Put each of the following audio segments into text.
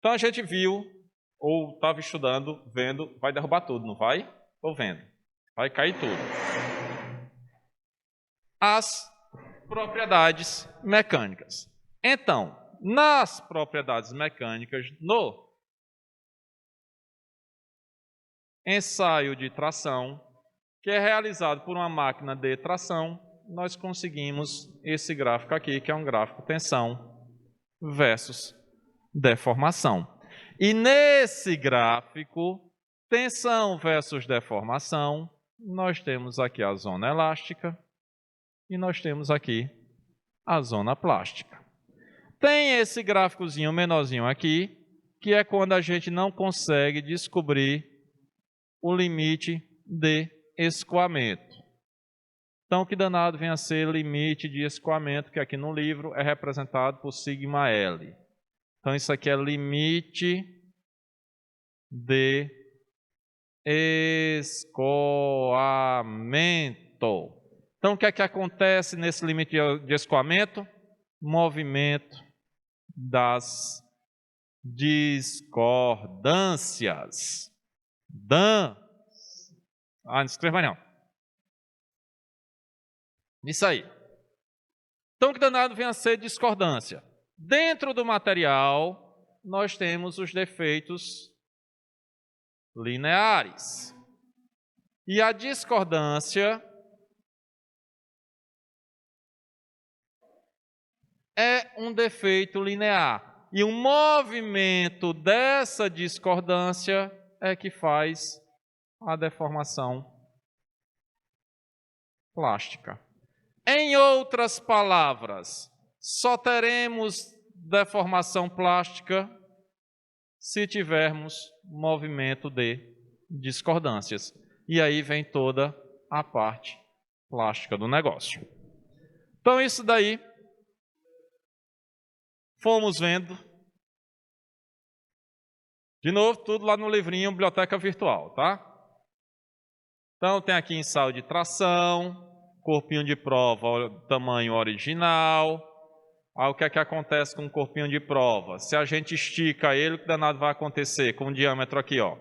Então a gente viu, ou estava estudando, vendo, vai derrubar tudo, não vai? Estou vendo. Vai cair tudo. As propriedades mecânicas. Então, nas propriedades mecânicas, no ensaio de tração, que é realizado por uma máquina de tração, nós conseguimos esse gráfico aqui, que é um gráfico tensão versus deformação. E nesse gráfico, tensão versus deformação, nós temos aqui a zona elástica e nós temos aqui a zona plástica. Tem esse gráficozinho menorzinho aqui, que é quando a gente não consegue descobrir o limite de escoamento. Então, que danado vem a ser limite de escoamento, que aqui no livro é representado por sigma L. Então, isso aqui é limite de escoamento. Então, o que é que acontece nesse limite de escoamento? Movimento das discordâncias. Não escreva não. Isso aí. Então, que danado vem a ser discordância? Dentro do material, nós temos os defeitos lineares. E a discordância é um defeito linear. E o movimento dessa discordância é que faz a deformação plástica. Em outras palavras, só teremos deformação plástica se tivermos movimento de discordâncias. E aí vem toda a parte plástica do negócio. Então, isso daí fomos vendo. De novo, tudo lá no livrinho Biblioteca Virtual, tá? Então, tem aqui ensaio de tração, corpinho de prova, tamanho original. Aí, o que é que acontece com o corpinho de prova? Se a gente estica ele, o que danado vai acontecer com o diâmetro aqui, ó?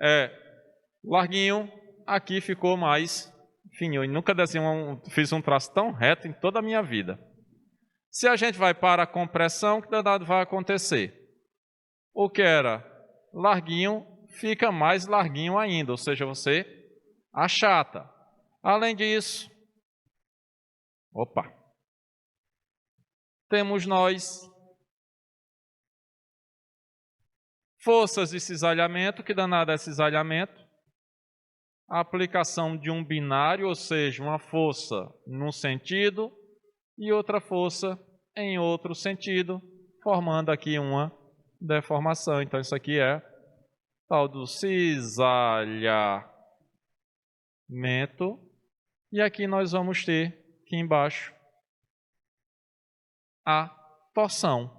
É larguinho, aqui ficou mais fininho. Eu nunca fiz um traço tão reto em toda a minha vida. Se a gente vai para a compressão, o que danado vai acontecer? O que era larguinho fica mais larguinho ainda, ou seja, você achata. Além disso, temos nós forças de cisalhamento, que danado é cisalhamento? A aplicação de um binário, ou seja, uma força num sentido e outra força em outro sentido, formando aqui uma deformação. Então, isso aqui é tal do cisalhamento. E aqui nós vamos ter, aqui embaixo, a torção.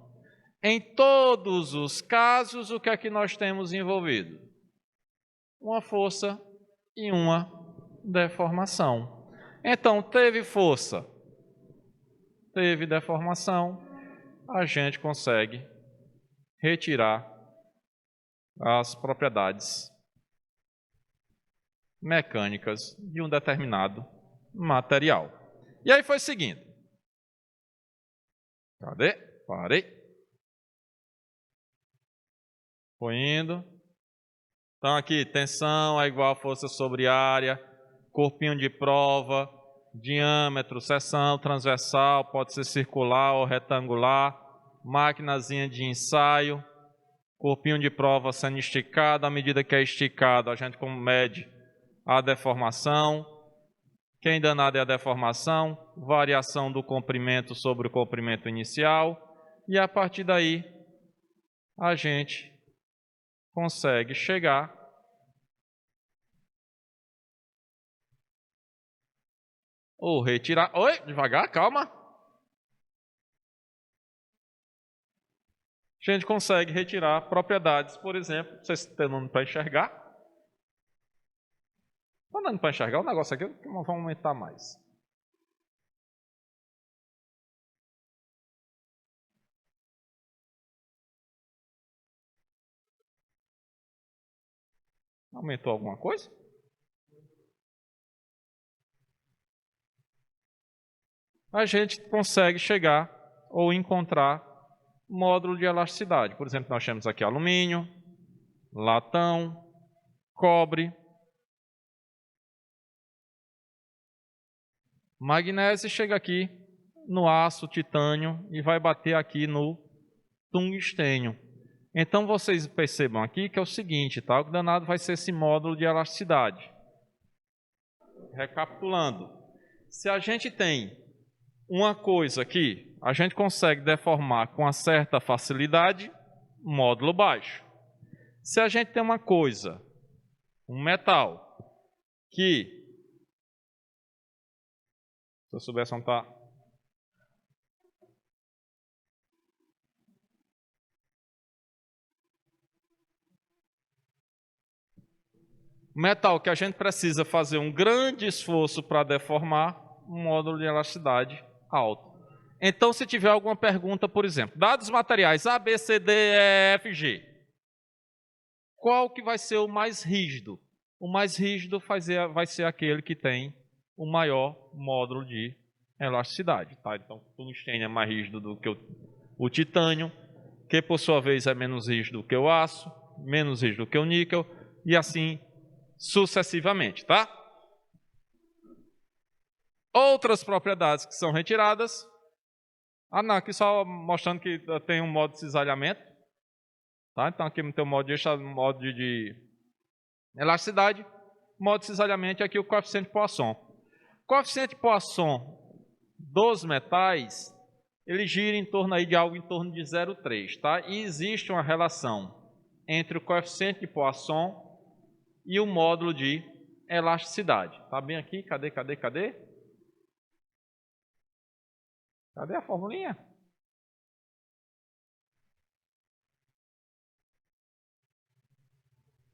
Em todos os casos, o que é que nós temos envolvido? Uma força e uma deformação. Então, teve força, teve deformação, a gente consegue retirar as propriedades mecânicas de um determinado material. E aí foi seguindo. Cadê? Parei. Foi indo. Então aqui, tensão é igual a força sobre área, corpinho de prova, diâmetro, seção transversal, pode ser circular ou retangular, maquinazinha de ensaio, corpinho de prova sendo esticado, à medida que é esticado, a gente mede a deformação. Quem danado é a deformação? Variação do comprimento sobre o comprimento inicial. E a partir daí, a gente consegue chegar ou retirar. Oi, devagar, calma. A gente consegue retirar propriedades, por exemplo, vocês estão dando para enxergar? Está dando para enxergar o negócio aqui? Vamos aumentar mais. Aumentou alguma coisa? A gente consegue chegar ou encontrar módulo de elasticidade. Por exemplo, nós temos aqui alumínio, latão, cobre, magnésio, chega aqui no aço, titânio e vai bater aqui no tungstênio. Então vocês percebam aqui que é o seguinte, tá? O danado vai ser esse módulo de elasticidade. Recapitulando, se a gente tem uma coisa aqui, a gente consegue deformar com uma certa facilidade, módulo baixo. Se a gente tem uma coisa, um metal, que... Se eu soubesse onde está... Metal que a gente precisa fazer um grande esforço para deformar, um módulo de elasticidade alto. Então, se tiver alguma pergunta, por exemplo, dados materiais A, B, C, D, E, F, G, qual que vai ser o mais rígido? O mais rígido vai ser aquele que tem o maior módulo de elasticidade. Tá? Então, o tungstênio é mais rígido do que o titânio, que por sua vez é menos rígido do que o aço, menos rígido do que o níquel, e assim sucessivamente, tá? Outras propriedades que são retiradas. Não, aqui só mostrando que tem um modo de cisalhamento. Tá? Então aqui tem o modo de elasticidade. Modo de cisalhamento e aqui o coeficiente de Poisson. O coeficiente de Poisson dos metais, ele gira em torno aí de algo em torno de 0,3. Tá? E existe uma relação entre o coeficiente de Poisson e o módulo de elasticidade. Tá bem aqui? Cadê? Cadê a formulinha?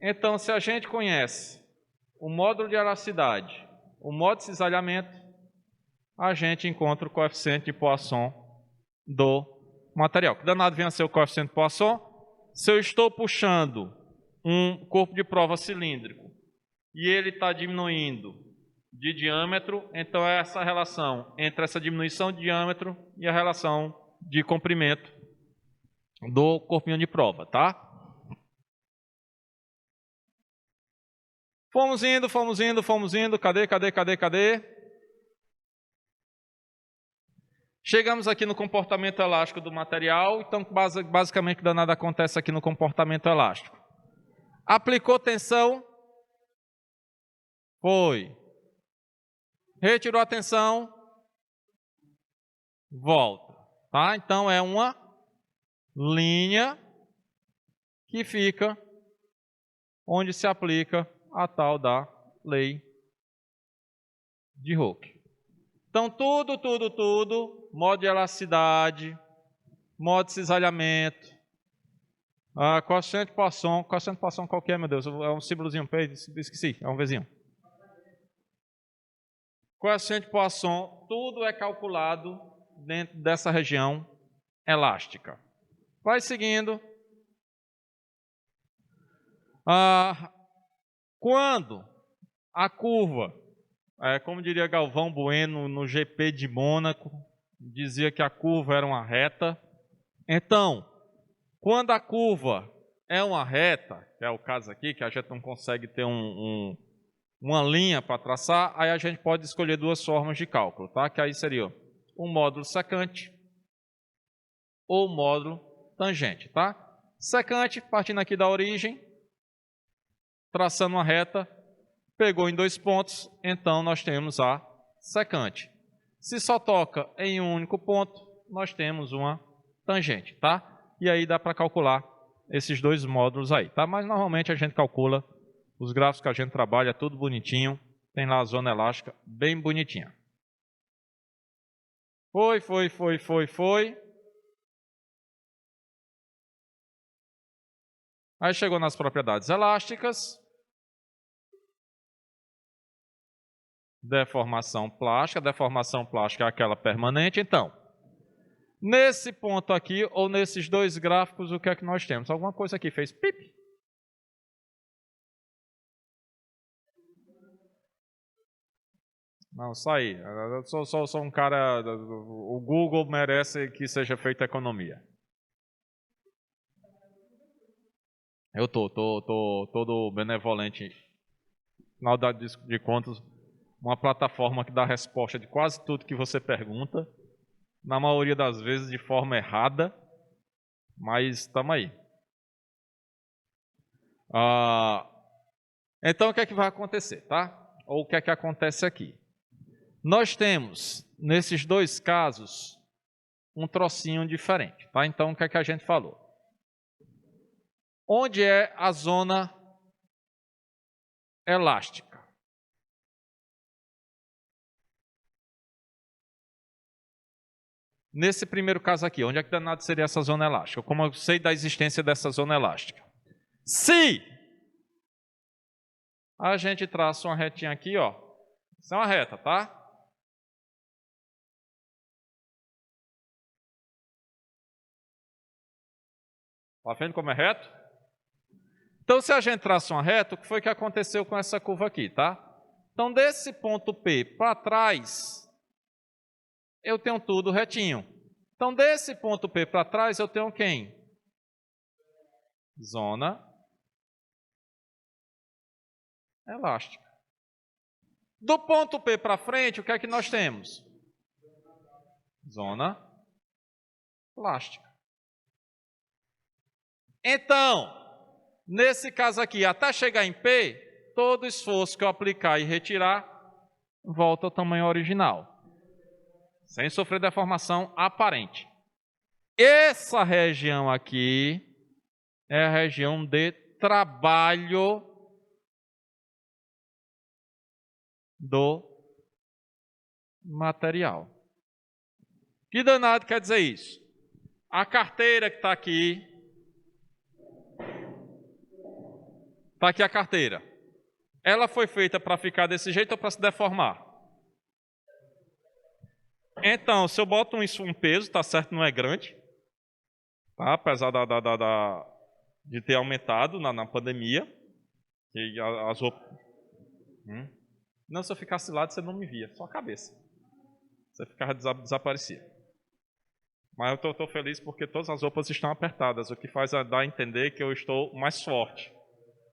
Então, se a gente conhece o módulo de elasticidade, o módulo de cisalhamento, a gente encontra o coeficiente de Poisson do material. Que danado vem a ser o coeficiente de Poisson? Se eu estou puxando um corpo de prova cilíndrico e ele está diminuindo de diâmetro, então é essa relação entre essa diminuição de diâmetro e a relação de comprimento do corpinho de prova, tá? Fomos indo. Cadê? Chegamos aqui no comportamento elástico do material. Então, basicamente, o danado acontece aqui no comportamento elástico. Aplicou tensão. Foi. Retirou a tensão. Volta. Tá? Então, é uma linha que fica onde se aplica a tal da lei de Hooke. Então, tudo, modo de elasticidade, modo de cisalhamento, coeficiente de Poisson qual que é, meu Deus? É um símbolozinho, esqueci, é um Vzinho. Coeficiente de Poisson, tudo é calculado dentro dessa região elástica. Vai seguindo. Quando a curva, como diria Galvão Bueno no GP de Mônaco, dizia que a curva era uma reta. Então, quando a curva é uma reta, que é o caso aqui, que a gente não consegue ter uma linha para traçar, aí a gente pode escolher duas formas de cálculo, tá? Que aí seria o módulo secante ou o módulo tangente, tá? Secante, partindo aqui da origem, traçando uma reta, pegou em 2 pontos, então nós temos a secante. Se só toca em um único ponto, nós temos uma tangente, tá? E aí dá para calcular esses dois módulos aí, tá? Mas normalmente a gente calcula os gráficos que a gente trabalha, tudo bonitinho, tem lá a zona elástica bem bonitinha. Foi. Aí chegou nas propriedades elásticas. Deformação plástica é aquela permanente. Então, nesse ponto aqui, ou nesses dois gráficos, o que é que nós temos? Alguma coisa aqui fez pip? Não, só aí. Eu sou um cara... O Google merece que seja feita economia. Eu tô todo benevolente. Final de contas, uma plataforma que dá resposta de quase tudo que você pergunta, na maioria das vezes de forma errada, mas estamos aí. Então, o que é que vai acontecer, tá? Ou o que é que acontece aqui? Nós temos, nesses dois casos, um trocinho diferente, tá? Então, o que é que a gente falou? Onde é a zona elástica? Nesse primeiro caso aqui, onde é que danado seria essa zona elástica? Como eu sei da existência dessa zona elástica? Se a gente traça uma retinha aqui, ó. Isso é uma reta, tá? Tá vendo como é reto? Então, se a gente traça uma reta, o que foi que aconteceu com essa curva aqui, tá? Então, desse ponto P para trás, eu tenho tudo retinho. Então, desse ponto P para trás, eu tenho quem? Zona elástica. Do ponto P para frente, o que é que nós temos? Zona plástica. Então, nesse caso aqui, até chegar em P, todo esforço que eu aplicar e retirar, volta ao tamanho original. Sem sofrer deformação aparente. Essa região aqui é a região de trabalho do material. Que danado quer dizer isso? A carteira que está aqui a carteira. Ela foi feita para ficar desse jeito ou para se deformar? Então, se eu boto um peso, tá certo, não é grande, tá? Apesar de ter aumentado na pandemia, que as roupas... Não, se eu ficasse lá, você não me via, só a cabeça. Você ficava desaparecia. Mas eu estou feliz porque todas as roupas estão apertadas, o que faz dar a entender que eu estou mais forte.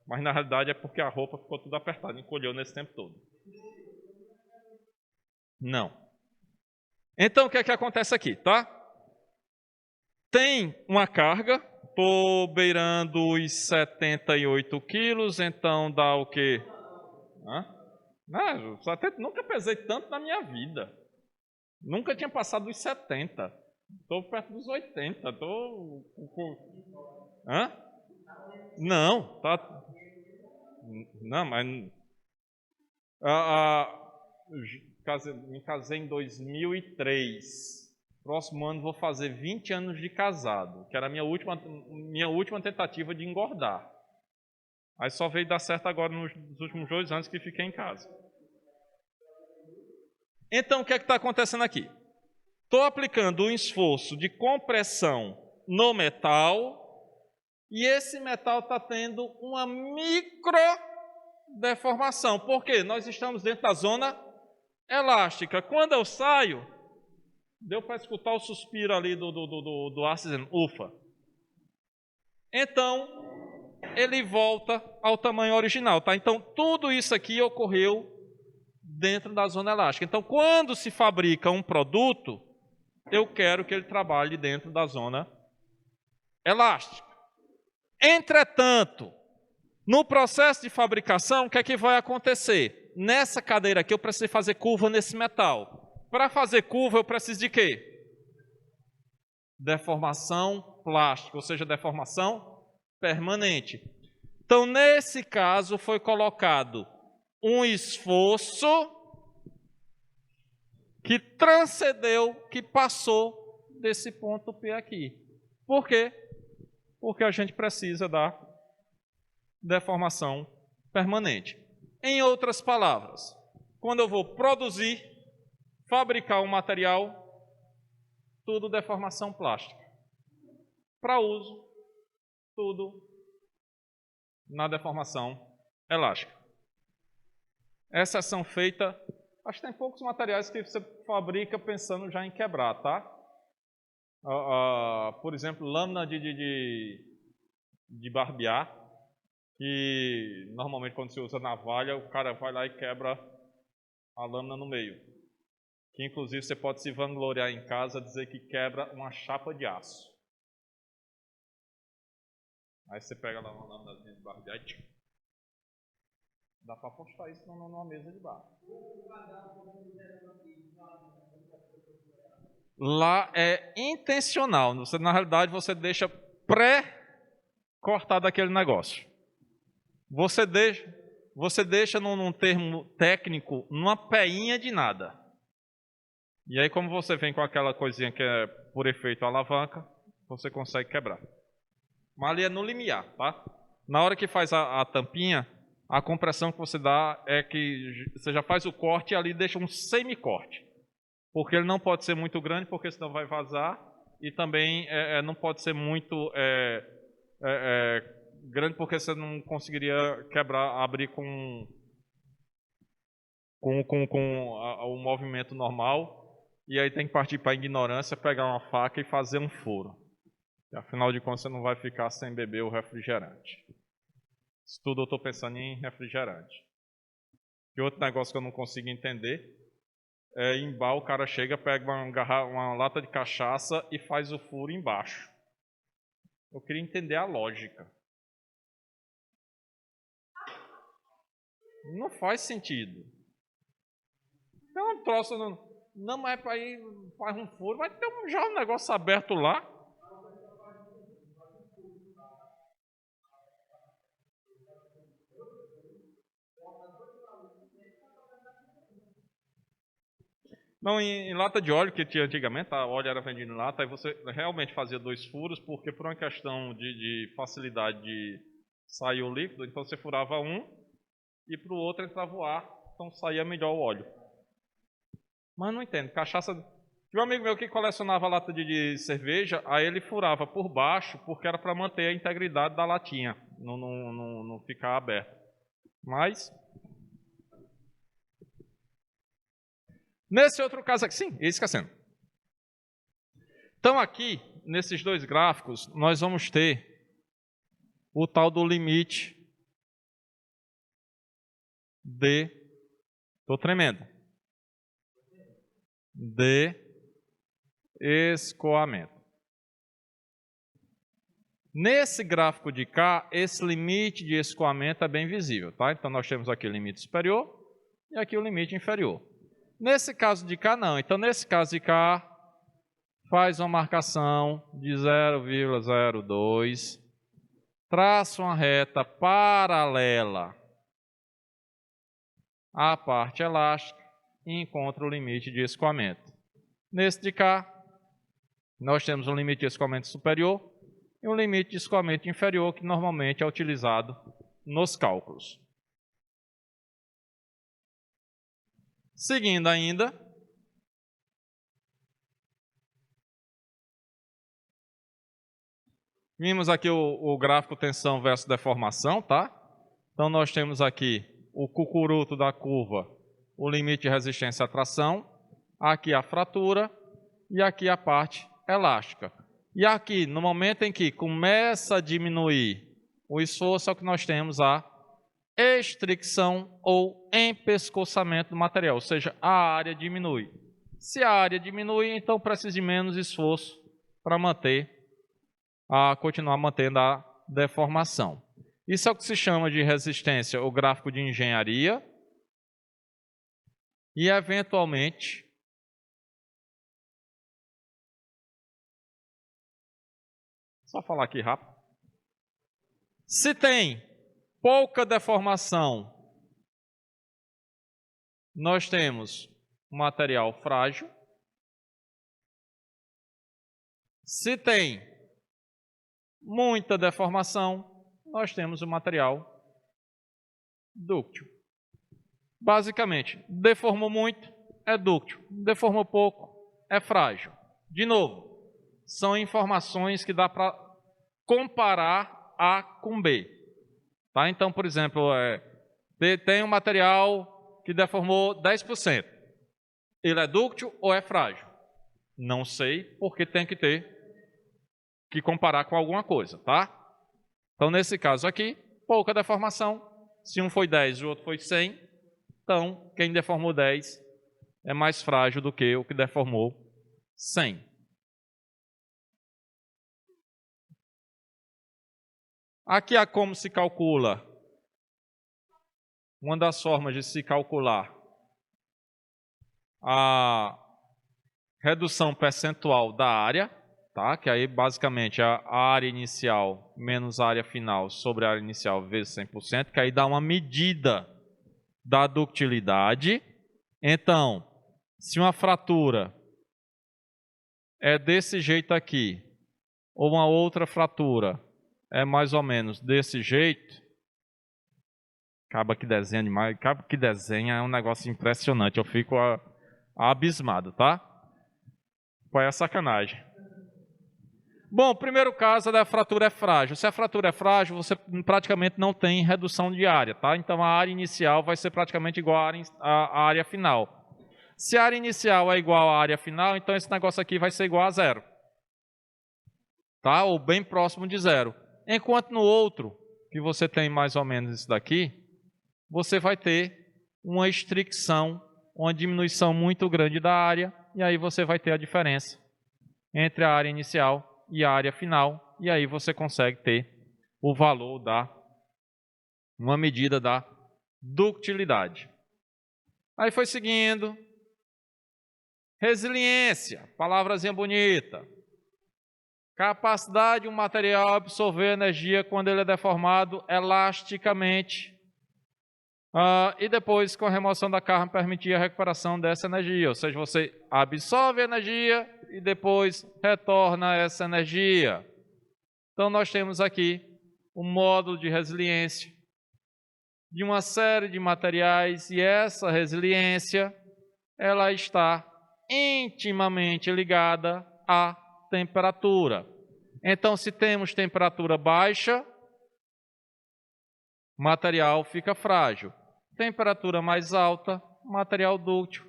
Mas na realidade é porque a roupa ficou tudo apertada, encolheu nesse tempo todo. Não. Então o que é que acontece aqui, tá? Tem uma carga, estou beirando os 78 quilos, então dá o quê? Não, nunca pesei tanto na minha vida. Nunca tinha passado dos 70. Estou perto dos 80. Não, tá. Não, mas. Me casei em 2003. Próximo ano vou fazer 20 anos de casado, que era a minha última tentativa de engordar. Aí só veio dar certo agora nos últimos 2 anos que fiquei em casa. Então, o que é que está acontecendo aqui? Estou aplicando um esforço de compressão no metal e esse metal está tendo uma micro deformação. Por quê? Nós estamos dentro da zona elástica. Quando eu saio, deu para escutar o suspiro ali do ar dizendo, ufa. Então, ele volta ao tamanho original, tá? Então, tudo isso aqui ocorreu dentro da zona elástica. Então, quando se fabrica um produto, eu quero que ele trabalhe dentro da zona elástica. Entretanto, no processo de fabricação, o que é que vai acontecer? Nessa cadeira aqui, eu preciso fazer curva nesse metal. Para fazer curva, eu preciso de quê? Deformação plástica, ou seja, deformação permanente. Então, nesse caso, foi colocado um esforço que transcendeu, que passou desse ponto P aqui. Por quê? Porque a gente precisa da deformação permanente. Em outras palavras, quando eu vou produzir, fabricar um material, tudo deformação plástica. Para uso, tudo na deformação elástica. Exceção feita Acho que tem poucos materiais que você fabrica pensando já em quebrar, tá? Por exemplo, lâmina de barbear, que normalmente quando se usa navalha, o cara vai lá e quebra a lâmina no meio. Que inclusive você pode se vangloriar em casa, dizer que quebra uma chapa de aço. Aí você pega lá uma lâmina de barbear e dá para postar isso numa mesa de bar. Lá é intencional. Você, na realidade, você deixa pré-cortado aquele negócio. Você deixa num termo técnico, numa peinha de nada. E aí, como você vem com aquela coisinha que é por efeito alavanca, você consegue quebrar. Mas ali é no limiar, tá? Na hora que faz a tampinha, a compressão que você dá é que você já faz o corte e ali deixa um semi-corte. Porque ele não pode ser muito grande, porque senão vai vazar. E também não pode ser muito grande, porque você não conseguiria abrir com o movimento normal. E aí tem que partir para a ignorância, pegar uma faca e fazer um furo. E, afinal de contas, você não vai ficar sem beber o refrigerante. Isso tudo eu estou pensando em refrigerante. E outro negócio que eu não consigo entender é em bar o cara chega, pega uma lata de cachaça e faz o furo embaixo. Eu queria entender a lógica. Não faz sentido. Então um troço não é para ir, faz um furo, vai ter já um negócio aberto lá. Não, em lata de óleo que tinha antigamente, a óleo era vendido em lata, aí você realmente fazia 2 furos, porque por uma questão de facilidade de sair o líquido, então você furava um e para o outro entrava o ar, então saía melhor o óleo. Mas não entendo, cachaça... Tinha um amigo meu que colecionava lata de cerveja, aí ele furava por baixo, porque era para manter a integridade da latinha, não ficar aberto. Mas... nesse outro caso aqui, sim, esquecendo. Então aqui, nesses dois gráficos, nós vamos ter o tal do limite de... Estou tremendo. De escoamento. Nesse gráfico de cá, esse limite de escoamento é bem visível, tá? Então nós temos aqui o limite superior e aqui o limite inferior. Nesse caso de cá, não. Então, nesse caso de cá, faz uma marcação de 0,02, traça uma reta paralela à parte elástica e encontra o limite de escoamento. Nesse de cá, nós temos um limite de escoamento superior e um limite de escoamento inferior, que normalmente é utilizado nos cálculos. Seguindo ainda, vimos aqui o gráfico tensão versus deformação, tá? Então nós temos aqui o cucuruto da curva, o limite de resistência à tração, aqui a fratura e aqui a parte elástica. E aqui, no momento em que começa a diminuir o esforço, é o que nós temos a estricção ou empescoçamento do material, ou seja, a área diminui. Se a área diminui, então precisa de menos esforço para continuar mantendo a deformação. Isso é o que se chama de resistência, o gráfico de engenharia. E, eventualmente, só falar aqui rápido. Se tem pouca deformação, nós temos um material frágil. Se tem muita deformação, nós temos um material dúctil. Basicamente, deformou muito, é dúctil. Deformou pouco, é frágil. De novo, são informações que dá para comparar A com B. Tá? Então, por exemplo, tem um material que deformou 10%. Ele é dúctil ou é frágil? Não sei, porque tem que ter que comparar com alguma coisa, tá? Então, nesse caso aqui, pouca deformação. Se um foi 10 e o outro foi 100, então quem deformou 10 é mais frágil do que o que deformou 100. Aqui há como se calcula, uma das formas de se calcular a redução percentual da área, tá? Que aí basicamente é a área inicial menos a área final sobre a área inicial vezes 100%, que aí dá uma medida da ductilidade. Então, se uma fratura é desse jeito aqui, ou uma outra fratura é mais ou menos desse jeito, acaba que desenha demais, acaba que desenha é um negócio impressionante, eu fico abismado, tá? Qual é a sacanagem? Bom, primeiro caso da fratura é frágil. Se a fratura é frágil, você praticamente não tem redução de área, tá? Então a área inicial vai ser praticamente igual à área final. Se a área inicial é igual à área final, então esse negócio aqui vai ser igual a zero, tá? Ou bem próximo de zero. Enquanto no outro, que você tem mais ou menos isso daqui, você vai ter uma estricção, uma diminuição muito grande da área, e aí você vai ter a diferença entre a área inicial e a área final, e aí você consegue ter o valor uma medida da ductilidade. Aí foi seguindo. Resiliência, palavrazinha bonita. Capacidade de um material absorver energia quando ele é deformado elasticamente. E depois, com a remoção da carga, permitir a recuperação dessa energia. Ou seja, você absorve a energia e depois retorna essa energia. Então, nós temos aqui um módulo de resiliência de uma série de materiais, e essa resiliência ela está intimamente ligada à temperatura. Então, se temos temperatura baixa, o material fica frágil. Temperatura mais alta, material dúctil.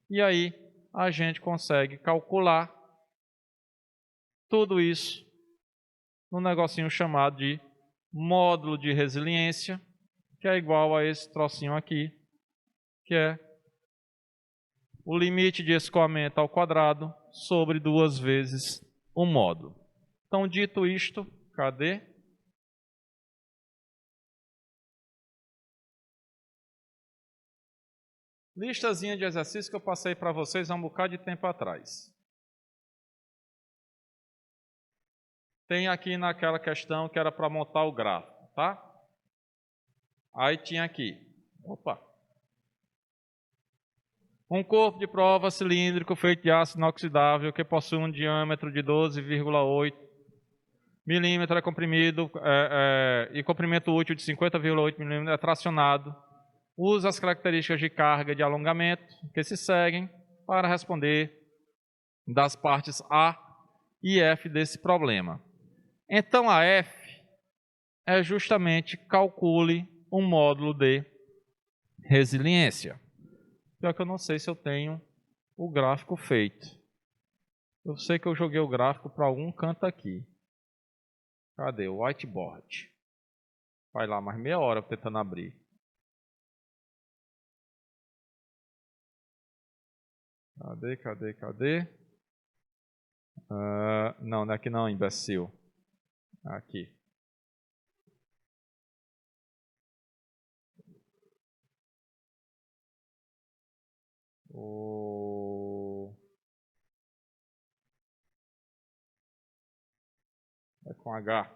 E aí a gente consegue calcular tudo isso num negocinho chamado de módulo de resiliência, que é igual a esse trocinho aqui, que é o limite de escoamento ao quadrado sobre 2 vezes o módulo. Então, dito isto, cadê? Listazinha de exercícios que eu passei para vocês há um bocado de tempo atrás. Tem aqui naquela questão que era para montar o gráfico, tá? Aí tinha aqui, um corpo de prova cilíndrico feito de aço inoxidável que possui um diâmetro de 12,8 milímetros, é comprimido e comprimento útil de 50,8 milímetros, é tracionado. Usa as características de carga e de alongamento que se seguem para responder das partes A e F desse problema. Então, a F é justamente calcule um módulo de resiliência. Pior que eu não sei se eu tenho o gráfico feito. Eu sei que eu joguei o gráfico para algum canto aqui. Cadê? O whiteboard. Vai lá mais meia hora tentando abrir. Cadê? Não, não é aqui não, imbecil. Aqui. É com H.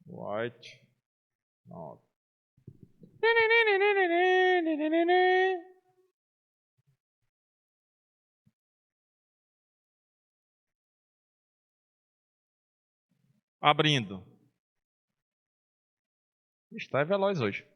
White. Não. Abrindo. Está veloz hoje.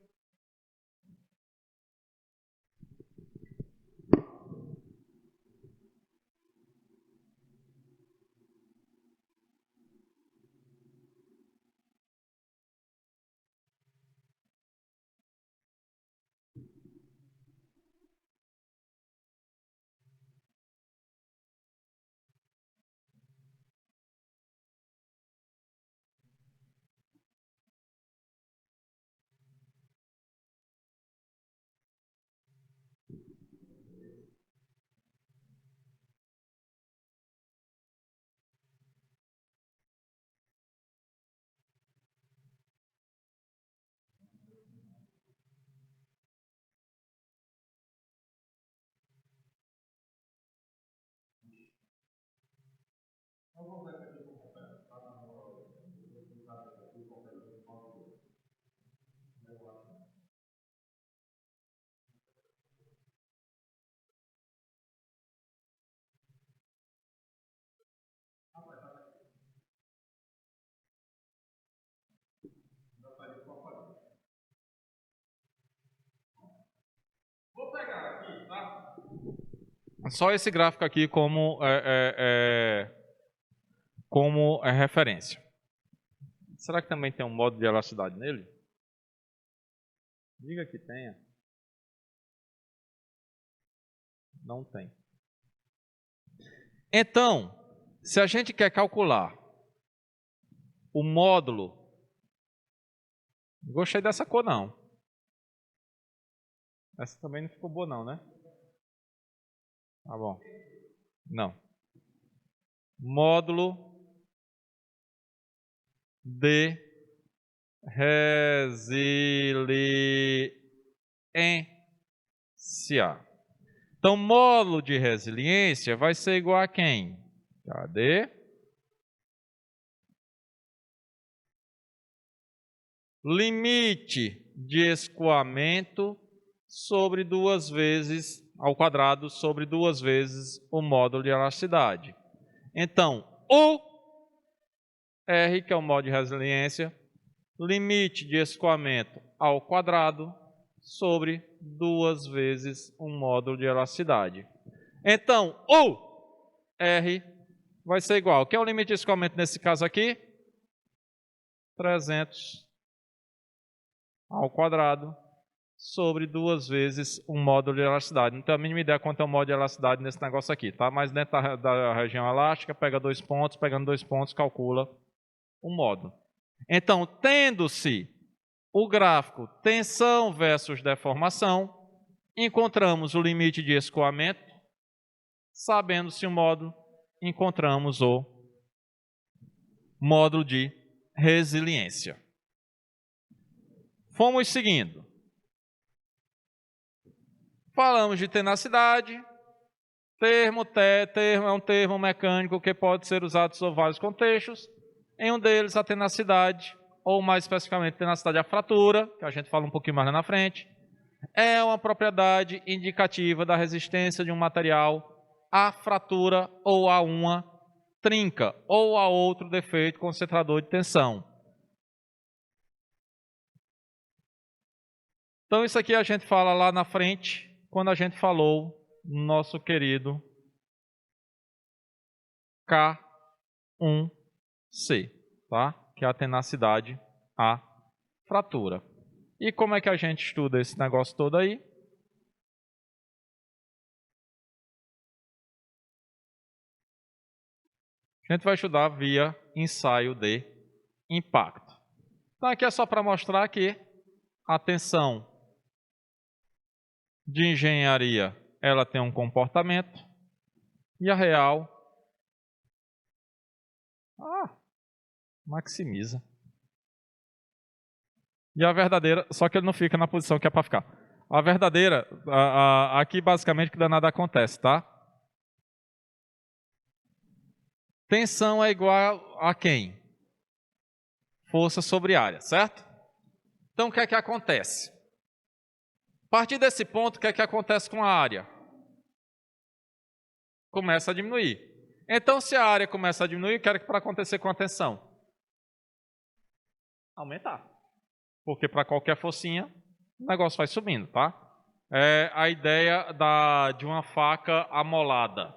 só esse gráfico aqui como referência. Será que também tem um modo de elasticidade nele? Diga que tenha. Não tem. Então, se a gente quer calcular o módulo, não gostei dessa cor não. Essa também não ficou boa não, né? Tá bom. Não. Módulo de resiliência. Então, módulo de resiliência vai ser igual a quem? Cadê? Limite de escoamento sobre 2 vezes ao quadrado sobre 2 vezes o módulo de elasticidade. Então, o R, que é o módulo de resiliência, limite de escoamento ao quadrado sobre 2 vezes um módulo de elasticidade. Então, o R vai ser igual. O que é o limite de escoamento nesse caso aqui? 300 ao quadrado sobre 2 vezes um módulo de elasticidade. Não tenho a mínima ideia quanto é o módulo de elasticidade nesse negócio aqui, tá? Mas dentro da região elástica, pega 2 pontos, pegando 2 pontos, calcula o módulo. Então, tendo-se o gráfico tensão versus deformação, encontramos o limite de escoamento, sabendo-se o módulo, encontramos o módulo de resiliência. Fomos seguindo. Falamos de tenacidade. Termo é um termo mecânico que pode ser usado em vários contextos. Em um deles, a tenacidade, ou mais especificamente, tenacidade à fratura, que a gente fala um pouquinho mais lá na frente, é uma propriedade indicativa da resistência de um material à fratura ou a uma trinca, ou a outro defeito concentrador de tensão. Então, isso aqui a gente fala lá na frente, quando a gente falou no nosso querido K1C, tá? Que é a tenacidade à fratura. E como é que a gente estuda esse negócio todo aí? A gente vai estudar via ensaio de impacto. Então, aqui é só para mostrar que a tensão de engenharia, ela tem um comportamento, e a real maximiza. E a verdadeira, só que ele não fica na posição que é para ficar. A verdadeira, aqui basicamente que danado acontece, tá? Tensão é igual a quem? Força sobre área, certo? Então o que é que acontece? A partir desse ponto, o que é que acontece com a área? Começa a diminuir. Então, se a área começa a diminuir, o que é que para acontecer com a tensão? Aumentar. Porque para qualquer forcinha, o negócio vai subindo, tá? É a ideia de uma faca amolada.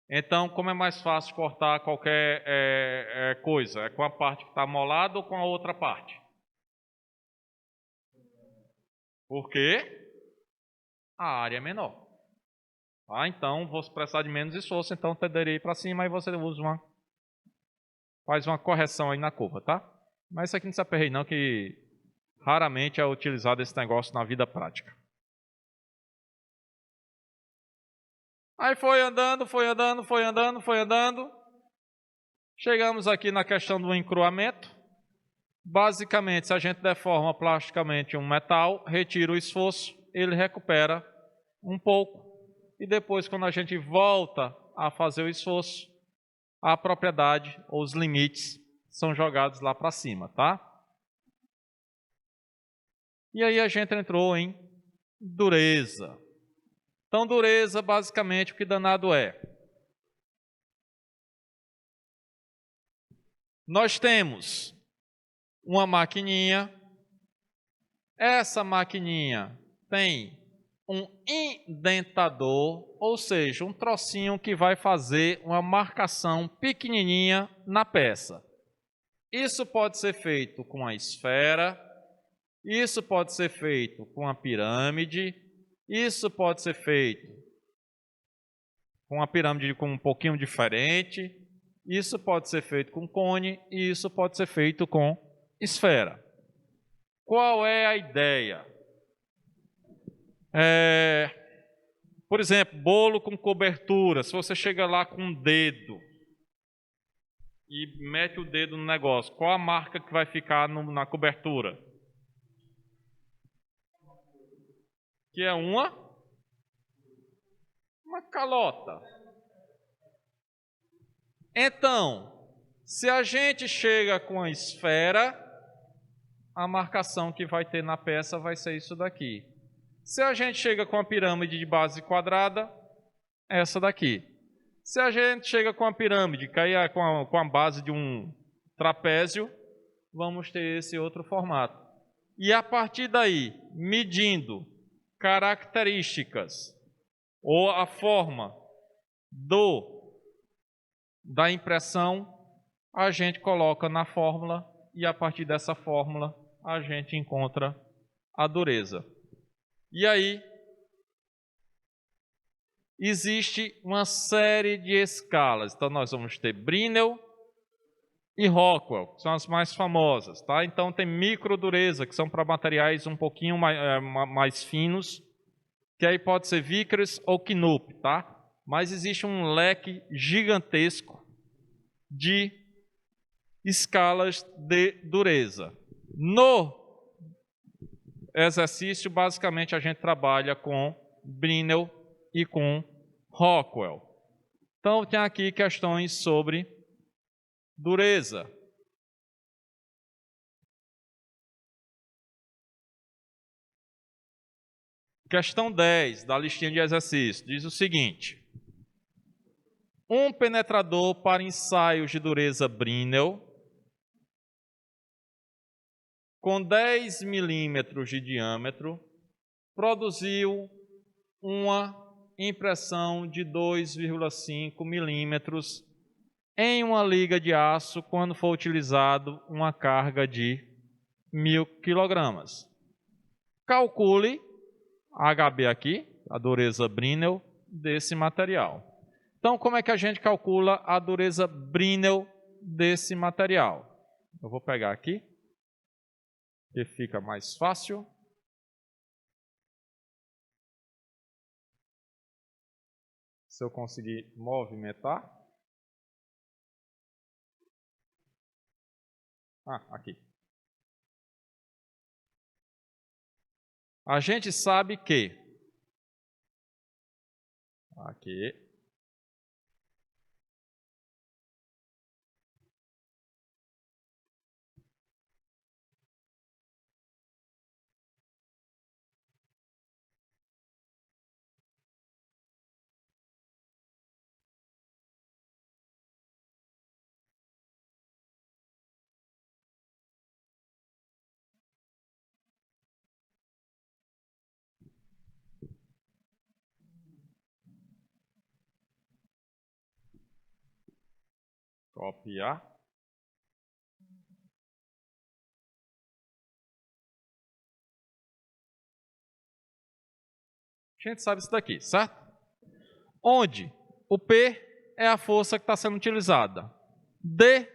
Então, como é mais fácil cortar qualquer coisa? É com a parte que está amolada ou com a outra parte? Porque a área é menor. Tá? Então, vou precisar de menos esforço, então tenderei para cima e você faz uma correção aí na curva, tá? Mas isso aqui não se aperreie não, que raramente é utilizado esse negócio na vida prática. Aí foi andando. Chegamos aqui na questão do encruamento. Basicamente, se a gente deforma plasticamente um metal, retira o esforço, ele recupera um pouco. E depois, quando a gente volta a fazer o esforço, a propriedade ou os limites são jogados lá para cima, tá? E aí a gente entrou em dureza. Então, dureza, basicamente, o que danado é? Nós temos uma maquininha. Essa maquininha tem um indentador, ou seja, um trocinho que vai fazer uma marcação pequenininha na peça. Isso pode ser feito com a esfera, isso pode ser feito com a pirâmide, isso pode ser feito com a pirâmide com um pouquinho diferente, isso pode ser feito com cone e isso pode ser feito com esfera. Qual é a ideia? Por exemplo, bolo com cobertura. Se você chega lá com um dedo e mete o dedo no negócio, qual a marca que vai ficar na cobertura? Que é uma calota. Então, se a gente chega com a esfera, a marcação que vai ter na peça vai ser isso daqui. Se a gente chega com a pirâmide de base quadrada, essa daqui. Se a gente chega com a pirâmide, cair com a base de um trapézio, vamos ter esse outro formato. E a partir daí, medindo características ou a forma da impressão, a gente coloca na fórmula e a partir dessa fórmula a gente encontra a dureza. E aí, existe uma série de escalas. Então, nós vamos ter Brinell e Rockwell, que são as mais famosas. Tá? Então, tem microdureza, que são para materiais um pouquinho mais finos, que aí pode ser Vickers ou Knupp. Tá? Mas existe um leque gigantesco de escalas de dureza. No exercício, basicamente, a gente trabalha com Brinell e com Rockwell. Então, tem aqui questões sobre dureza. Questão 10 da listinha de exercícios diz o seguinte: um penetrador para ensaios de dureza Brinell com 10 milímetros de diâmetro produziu uma impressão de 2,5 milímetros em uma liga de aço quando for utilizado uma carga de 1000 quilogramas. Calcule a HB aqui, a dureza Brinell desse material. Então, como é que a gente calcula a dureza Brinell desse material? Eu vou pegar aqui, que fica mais fácil. Se eu conseguir movimentar. Aqui. A gente sabe que aqui copiar. A gente sabe isso daqui, certo? Onde o P é a força que está sendo utilizada. D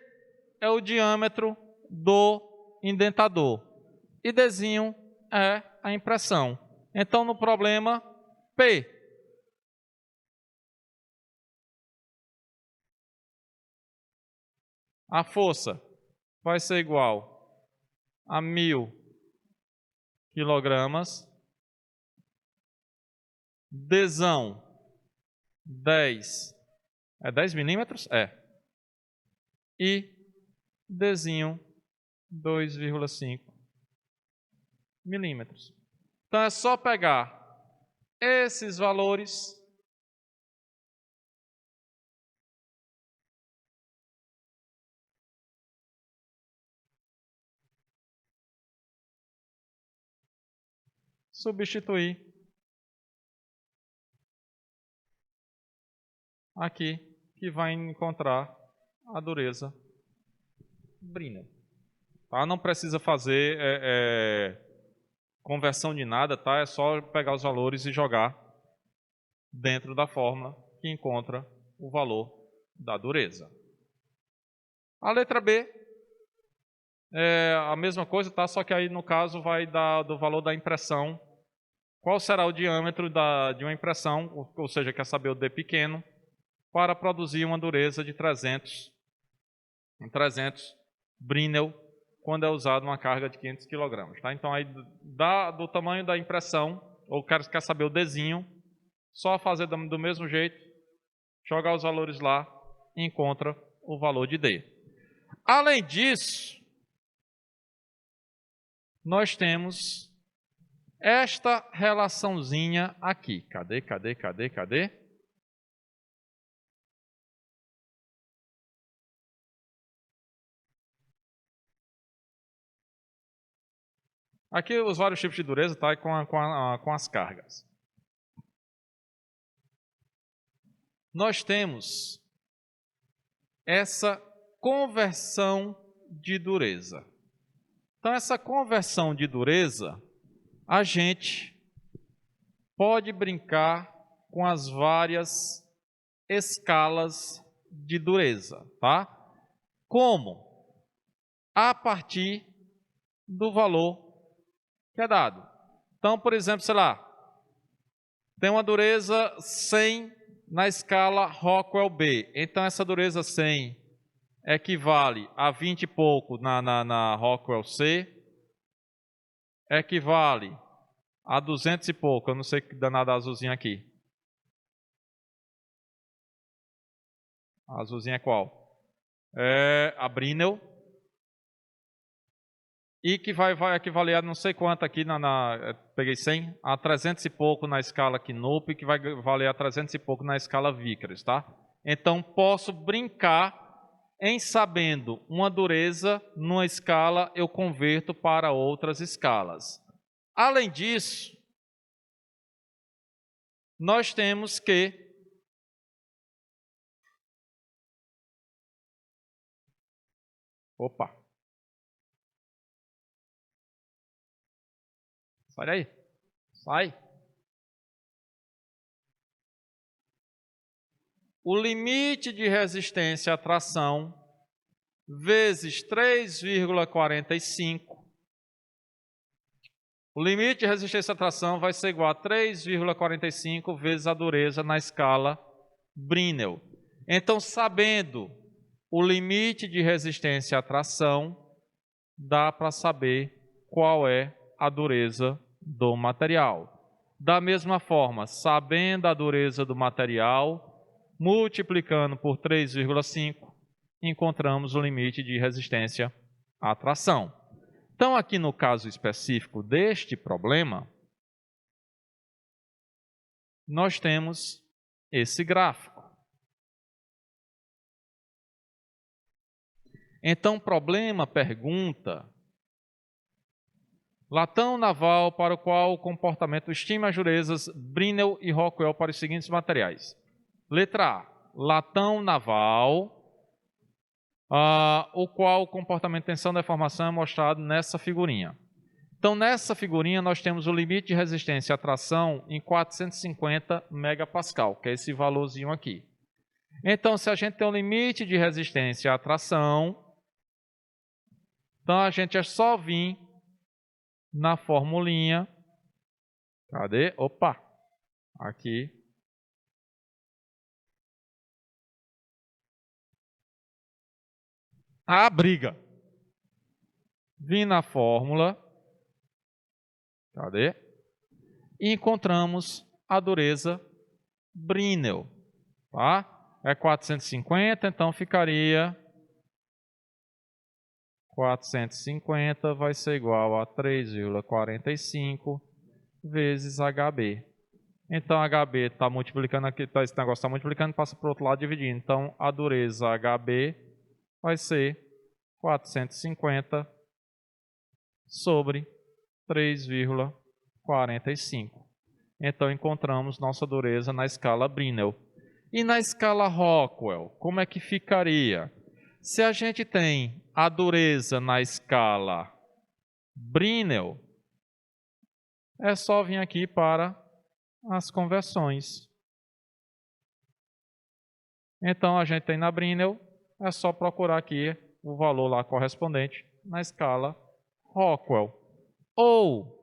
é o diâmetro do indentador. E Dzinho é a impressão. Então, no problema P, a força vai ser igual a 1000 quilogramas. Dzão, 10. É 10 milímetros? É. E Dzinho, 2,5 milímetros. Então, é só pegar esses valores substituir aqui, que vai encontrar a dureza Brinell. Tá? Não precisa fazer conversão de nada, tá? É só pegar os valores e jogar dentro da fórmula que encontra o valor da dureza. A letra B é a mesma coisa, tá? Só que aí no caso vai dar do valor da impressão. Qual será o diâmetro de uma impressão, ou seja, quer saber o D pequeno, para produzir uma dureza de 300 Brinell quando é usado uma carga de 500 kg. Tá? Então, aí do tamanho da impressão, ou quer saber o Dzinho, só fazer do mesmo jeito, jogar os valores lá e encontra o valor de D. Além disso, nós temos esta relaçãozinha aqui. Cadê? Aqui os vários tipos de dureza, tá? Com as cargas. Nós temos essa conversão de dureza. Então, essa conversão de dureza, a gente pode brincar com as várias escalas de dureza, tá? Como? A partir do valor que é dado. Então, por exemplo, sei lá, tem uma dureza 100 na escala Rockwell B. Então, essa dureza 100 equivale a 20 e pouco na Rockwell C, equivale a 200 e pouco, eu não sei que danada azulzinha aqui. A azulzinha é qual? É a Brinell. E que vai equivaler a não sei quanto aqui, peguei 100, a 300 e pouco na escala Knoop, que vai valer a 300 e pouco na escala Vickers, tá? Então, posso brincar em sabendo uma dureza numa escala, eu converto para outras escalas. Além disso, nós temos que sai daí. Sai. O limite de resistência à tração vezes 3,45. O limite de resistência à tração vai ser igual a 3,45 vezes a dureza na escala Brinell. Então, sabendo o limite de resistência à tração, dá para saber qual é a dureza do material. Da mesma forma, sabendo a dureza do material, multiplicando por 3,5, encontramos o limite de resistência à tração. Então, aqui no caso específico deste problema, nós temos esse gráfico. Então, problema pergunta: latão naval para o qual o comportamento estima as durezas Brinell e Rockwell para os seguintes materiais. Letra A, latão naval, o qual o comportamento de tensão e deformação é mostrado nessa figurinha. Então, nessa figurinha, nós temos o limite de resistência à tração em 450 megapascal, que é esse valorzinho aqui. Então, se a gente tem um limite de resistência à tração, então a gente é só vir na formulinha. Cadê? Opa! Aqui. A briga. Vim na fórmula. Cadê? E encontramos a dureza Brinell. Tá? É 450, então ficaria 450 vai ser igual a 3,45 vezes HB. Então, HB está multiplicando aqui, esse negócio está multiplicando, passa para o outro lado dividindo. Então, a dureza HB vai ser 450 sobre 3,45. Então, encontramos nossa dureza na escala Brinell. E na escala Rockwell, como é que ficaria? Se a gente tem a dureza na escala Brinell, é só vir aqui para as conversões. Então, a gente tem na Brinell, é só procurar aqui o valor lá correspondente na escala Rockwell. Ou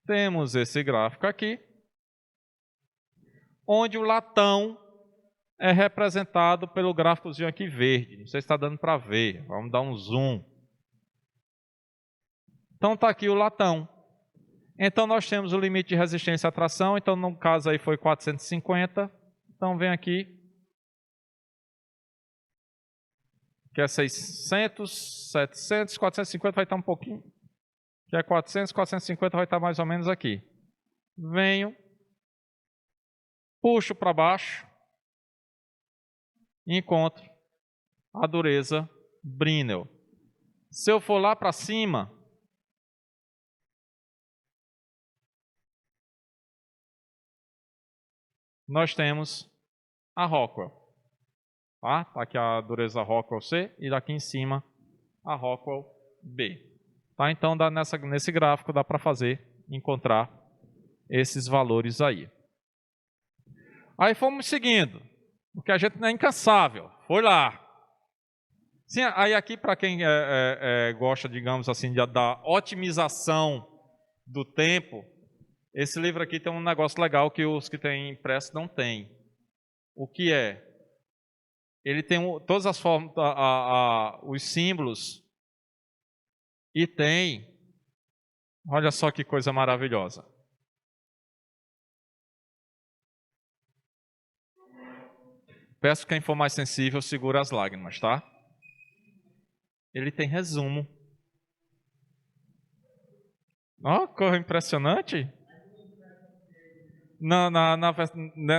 temos esse gráfico aqui, onde o latão é representado pelo gráficozinho aqui verde. Não sei se está dando para ver. Vamos dar um zoom. Então está aqui o latão. Então nós temos o limite de resistência à tração. Então no caso aí foi 450. Então vem aqui. Que é 600, 700, 450 vai estar um pouquinho. Que é 400, 450 vai estar mais ou menos aqui. Venho. Puxo para baixo. E encontro a dureza Brinell. Se eu for lá para cima, nós temos a Rockwell. Tá? Tá aqui a dureza Rockwell C e daqui em cima a Rockwell B. Tá? Então nesse gráfico dá para encontrar esses valores aí. Aí fomos seguindo, porque a gente não é incansável. Foi lá. Sim, aí aqui para quem gosta, digamos assim, da otimização do tempo, esse livro aqui tem um negócio legal que os que têm impresso não têm. O que é? Ele tem todas as formas, os símbolos, e tem, olha só que coisa maravilhosa. Peço que quem for mais sensível segure as lágrimas, tá? Ele tem resumo. Ó, coisa impressionante.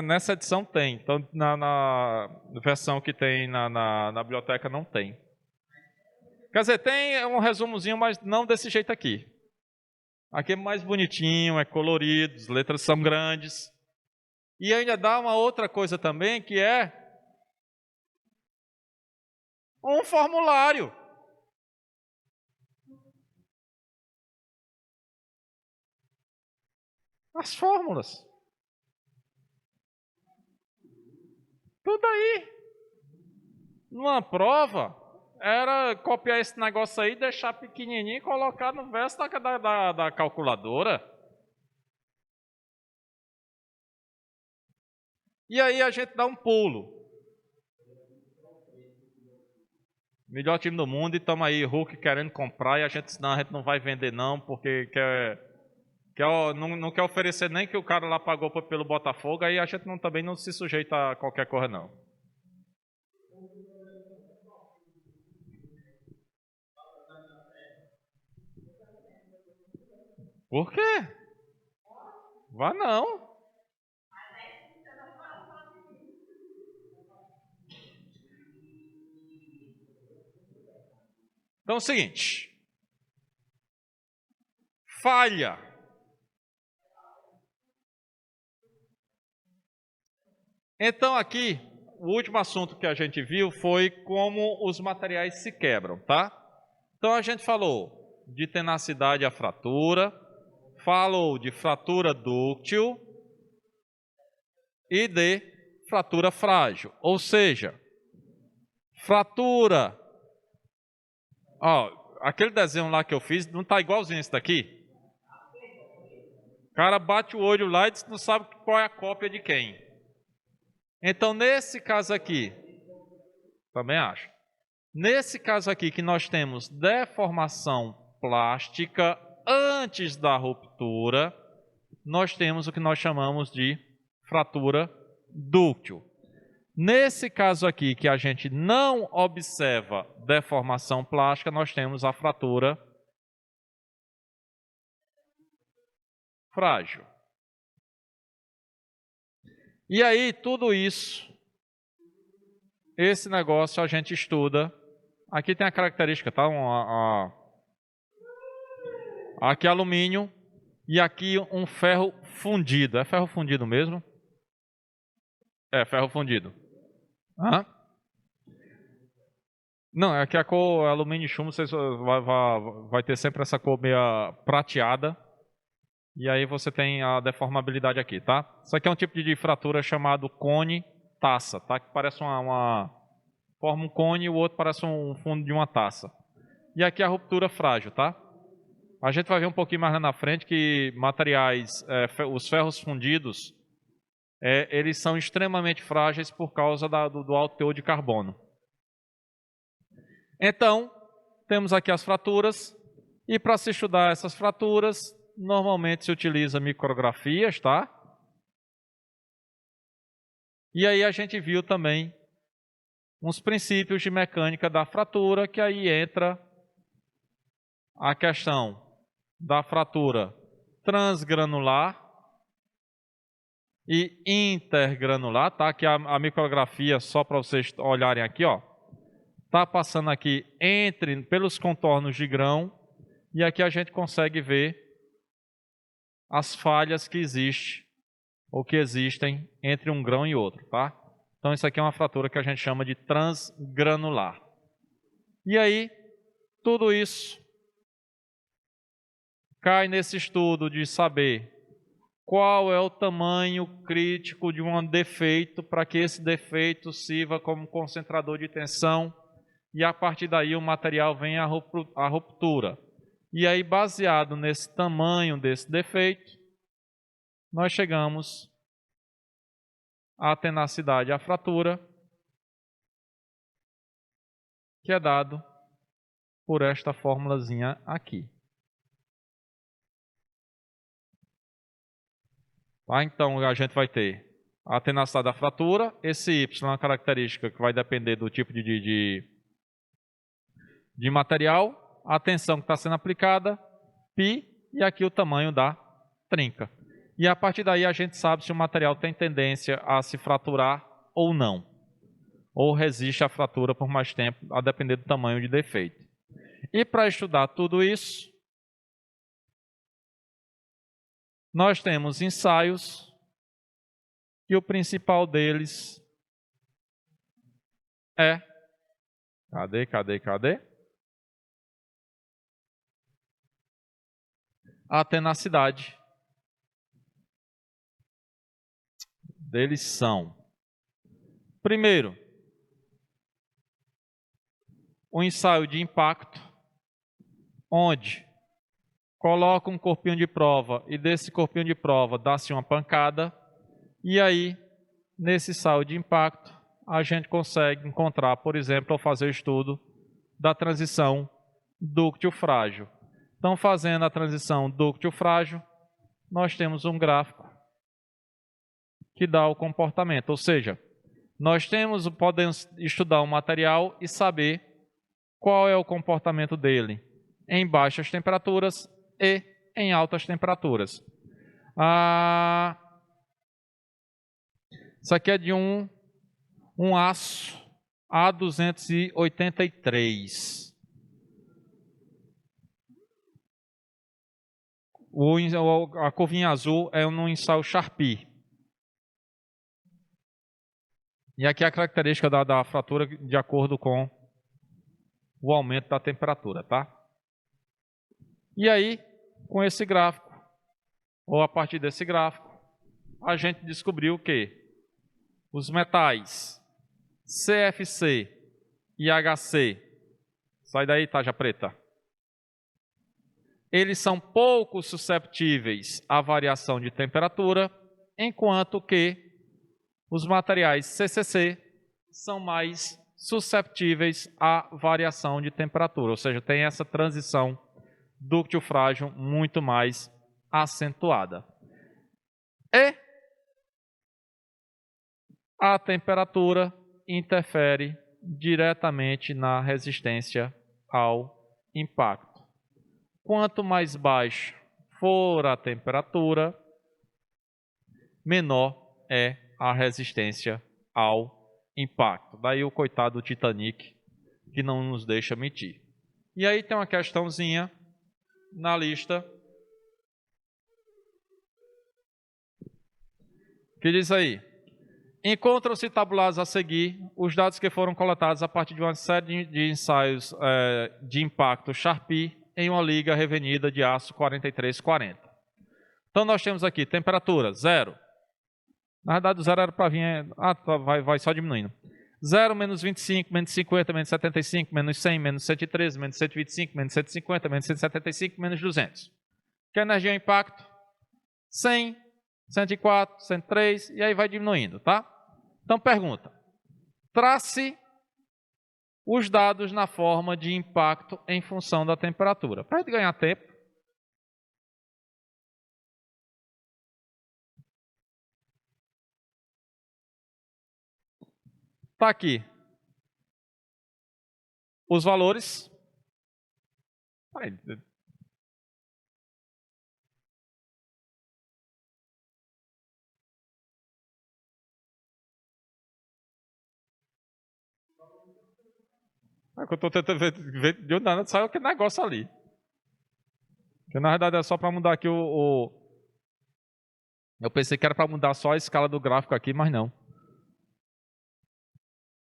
Nessa edição tem. Então, na versão que tem na biblioteca não tem. Quer dizer, tem um resumozinho, mas não desse jeito aqui. Aqui é mais bonitinho, é colorido, as letras são grandes. E ainda dá uma outra coisa também, que é um formulário. As fórmulas. Tudo aí. Numa prova, era copiar esse negócio aí, deixar pequenininho e colocar no verso da calculadora. E aí a gente dá um pulo. Melhor time do mundo e estamos aí, Hulk querendo comprar e a gente não vai vender não, porque não quer oferecer nem que o cara lá pagou pelo Botafogo, aí a gente também não se sujeita a qualquer coisa não. Por quê? Vá não. Então é o seguinte. Falha. Então aqui, o último assunto que a gente viu foi como os materiais se quebram, tá? Então a gente falou de tenacidade à fratura, falou de fratura dúctil e de fratura frágil. Ou seja, fratura... Ó, aquele desenho lá que eu fiz não está igualzinho esse daqui? O cara bate o olho lá e não sabe qual é a cópia de quem. Então, nesse caso aqui, também acho. Nesse caso aqui que nós temos deformação plástica antes da ruptura, nós temos o que nós chamamos de fratura dúctil. Nesse caso aqui que a gente não observa deformação plástica, nós temos a fratura frágil. E aí, tudo isso, esse negócio a gente estuda. Aqui tem a característica, tá? Aqui alumínio, e aqui um ferro fundido. É ferro fundido mesmo? É, ferro fundido. Hã? Não, é que a cor alumínio e chumbo vocês vai ter sempre essa cor meio prateada. E aí você tem a deformabilidade aqui, tá? Isso aqui é um tipo de fratura chamado cone taça, tá? Que parece forma um cone e o outro parece um fundo de uma taça. E aqui a ruptura frágil, tá? A gente vai ver um pouquinho mais lá na frente que materiais, os ferros fundidos, eles são extremamente frágeis por causa do alto teor de carbono. Então, temos aqui as fraturas, e para se estudar essas fraturas, normalmente se utiliza micrografias, tá? E aí a gente viu também uns princípios de mecânica da fratura, que aí entra a questão da fratura transgranular e intergranular, tá? Que a micrografia, só para vocês olharem aqui, ó, tá passando aqui pelos contornos de grão, e aqui a gente consegue ver as falhas que existem ou que existem entre um grão e outro, tá? Então isso aqui é uma fratura que a gente chama de transgranular. E aí, tudo isso cai nesse estudo de saber qual é o tamanho crítico de um defeito para que esse defeito sirva como concentrador de tensão e a partir daí o material venha à ruptura. E aí, baseado nesse tamanho desse defeito, nós chegamos à tenacidade à fratura, que é dado por esta formulazinha aqui. Tá? Então, a gente vai ter a tenacidade da fratura, esse Y é uma característica que vai depender do tipo de material, a tensão que está sendo aplicada, π, e aqui o tamanho da trinca. E a partir daí a gente sabe se o material tem tendência a se fraturar ou não, ou resiste à fratura por mais tempo, a depender do tamanho de defeito. E para estudar tudo isso, nós temos ensaios, e o principal deles é... Cadê? A tenacidade. Deles são: primeiro, o ensaio de impacto, onde coloca um corpinho de prova e desse corpinho de prova dá-se uma pancada, e aí, nesse ensaio de impacto, a gente consegue encontrar, por exemplo, ou fazer o estudo da transição dúctil-frágil. Então, fazendo a transição dúctil-frágil, nós temos um gráfico que dá o comportamento, ou seja, nós podemos estudar um material e saber qual é o comportamento dele em baixas temperaturas e em altas temperaturas. Isso aqui é de um aço A283. A curvinha azul é um ensaio Sharpie. E aqui é a característica da fratura de acordo com o aumento da temperatura, tá? E aí, com esse gráfico, ou a partir desse gráfico, a gente descobriu que os metais CFC e HC, sai daí, tarja preta, eles são pouco susceptíveis à variação de temperatura, enquanto que os materiais CCC são mais susceptíveis à variação de temperatura, ou seja, tem essa transição dúctil-frágil muito mais acentuada. E a temperatura interfere diretamente na resistência ao impacto. Quanto mais baixa for a temperatura, menor é a resistência ao impacto. Daí o coitado do Titanic, que não nos deixa mentir. E aí tem uma questãozinha na lista Que diz aí: encontram-se tabulados a seguir os dados que foram coletados a partir de uma série de ensaios de impacto Sharpie em uma liga revenida de aço 4340. Então nós temos aqui temperatura 0. Na verdade o 0 era para vir... vai só diminuindo. 0, menos 25, menos 50, menos 75, menos 100, menos 113, menos 125, menos 150, menos 175, menos 200. Que é a energia impacto? 100, 104, 103, e aí vai diminuindo, tá? Então pergunta, trace os dados na forma de impacto em função da temperatura. Para ele ganhar tempo, está aqui os valores. É que eu estou tentando ver de onde nada saiu aquele negócio ali. Que na verdade é só para mudar aqui Eu pensei que era para mudar só a escala do gráfico aqui, mas não.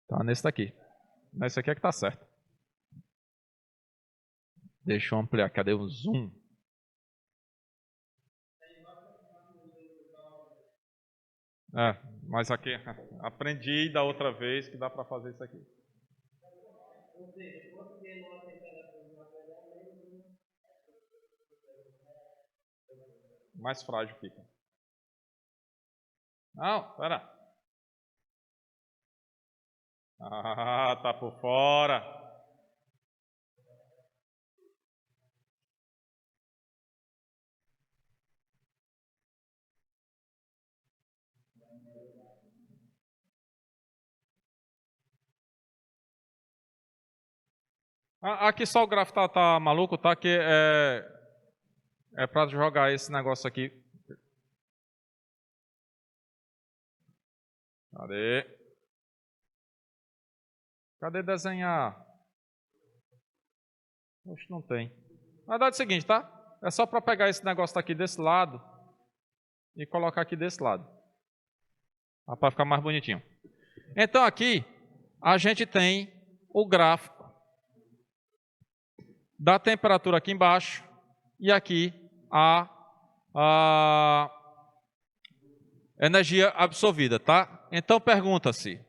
Tá nesse daqui. Nesse aqui é que tá certo. Deixa eu ampliar. Cadê o zoom? Mas aqui aprendi da outra vez que dá para fazer isso aqui. Mais frágil fica. Não, pera. Tá por fora. Aqui só o gráfico tá maluco, tá? Que é para jogar esse negócio aqui. Cadê? Cadê desenhar? Oxe, não tem. Na verdade é o seguinte, tá? É só para pegar esse negócio aqui desse lado e colocar aqui desse lado. Para ficar mais bonitinho. Então aqui a gente tem o gráfico da temperatura aqui embaixo e aqui a energia absorvida, tá? Então pergunta-se: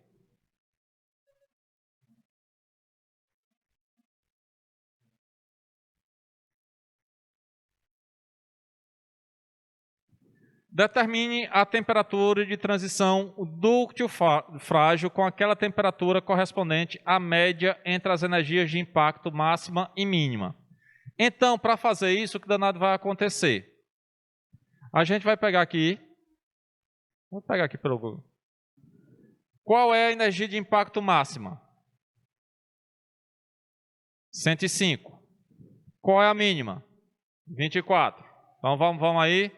determine a temperatura de transição dúctil frágil com aquela temperatura correspondente à média entre as energias de impacto máxima e mínima. Então, para fazer isso, o que danado vai acontecer? A gente vai pegar aqui, vou pegar aqui pelo Google. Qual é a energia de impacto máxima? 105. Qual é a mínima? 24. Então vamos aí.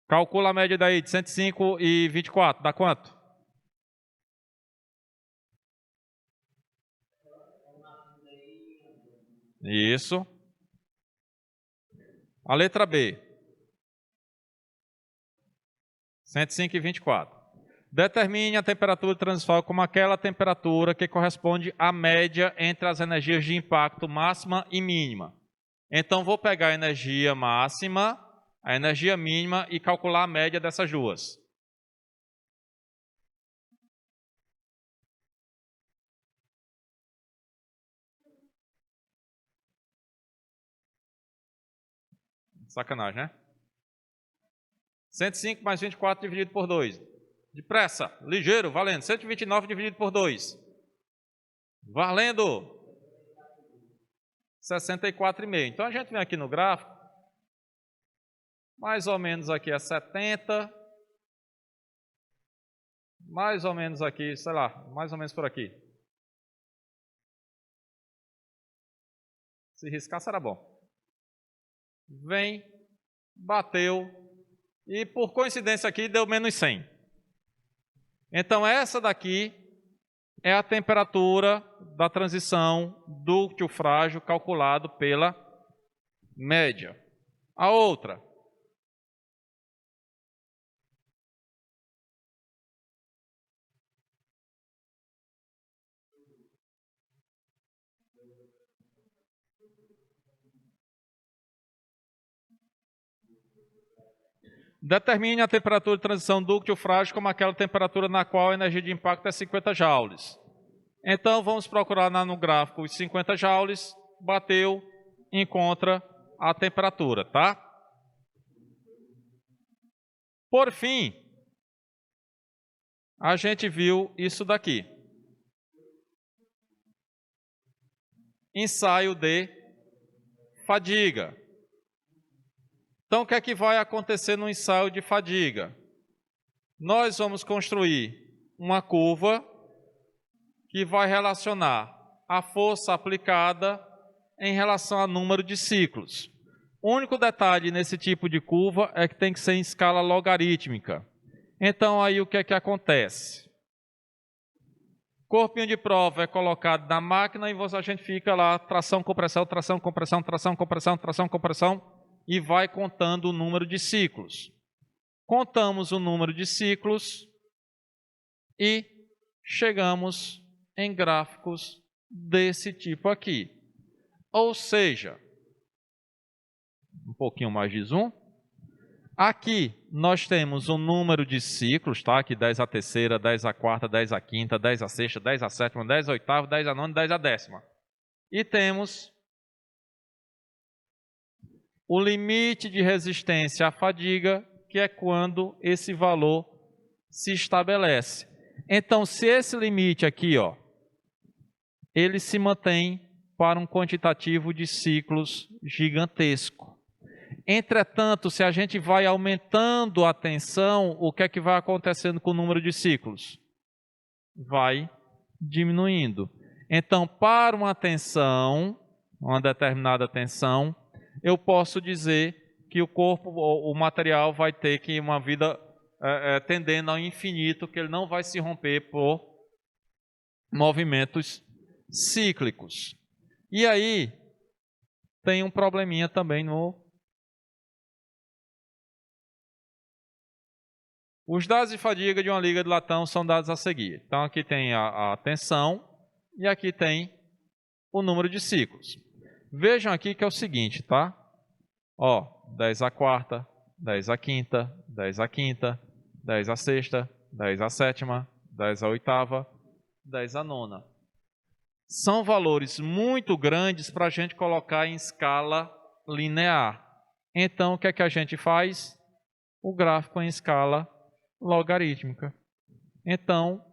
Calcula a média daí de 105 e 24. Dá quanto? Isso. A letra B. 105 e 24. Determine a temperatura de transição como aquela temperatura que corresponde à média entre as energias de impacto máxima e mínima. Então, vou pegar a energia máxima, a energia mínima e calcular a média dessas duas. Sacanagem, né? 105 mais 24 dividido por 2. Depressa, ligeiro, valendo. 129 dividido por 2. Valendo 64,5. Então a gente vem aqui no gráfico. Mais ou menos aqui é 70. Mais ou menos aqui, sei lá, mais ou menos por aqui. Se riscar será bom. Vem, bateu e por coincidência aqui deu menos 100. Então essa daqui é a temperatura da transição dúctil frágil calculado pela média. A outra Determine a temperatura de transição dúctil frágil como aquela temperatura na qual a energia de impacto é 50 joules. Então, vamos procurar no gráfico os 50 joules, bateu, encontra a temperatura, tá? Por fim, a gente viu isso daqui. Ensaio de fadiga. Então, o que é que vai acontecer no ensaio de fadiga? Nós vamos construir uma curva que vai relacionar a força aplicada em relação ao número de ciclos. O único detalhe nesse tipo de curva é que tem que ser em escala logarítmica. Então, aí o que é que acontece? Corpinho de prova é colocado na máquina e a gente fica lá, tração, compressão, tração, compressão, tração, compressão, tração, compressão, e vai contando o número de ciclos. Contamos o número de ciclos e chegamos em gráficos desse tipo aqui. Ou seja, um pouquinho mais de zoom. Aqui nós temos o número de ciclos, tá? Aqui 10 a terceira, 10 a quarta, 10 a quinta, 10 a sexta, 10 a sétima, 10 a oitava, 10 a nona, 10 a décima. E temos o limite de resistência à fadiga, que é quando esse valor se estabelece. Então, se esse limite aqui, ó, ele se mantém para um quantitativo de ciclos gigantesco. Entretanto, se a gente vai aumentando a tensão, o que é que vai acontecendo com o número de ciclos? Vai diminuindo. Então, para uma tensão, uma determinada tensão, eu posso dizer que o corpo, o material vai ter que uma vida tendendo ao infinito, que ele não vai se romper por movimentos cíclicos. E aí, tem um probleminha também no... Os dados de fadiga de uma liga de latão são dados a seguir. Então, aqui tem a tensão e aqui tem o número de ciclos. Vejam aqui que é o seguinte, tá? Ó, 10 a quarta, 10 a quinta, 10 a quinta, 10 a sexta, 10 a sétima, 10 a oitava, 10 a nona. São valores muito grandes para a gente colocar em escala linear. Então, o que é que a gente faz? O gráfico em escala logarítmica. Então,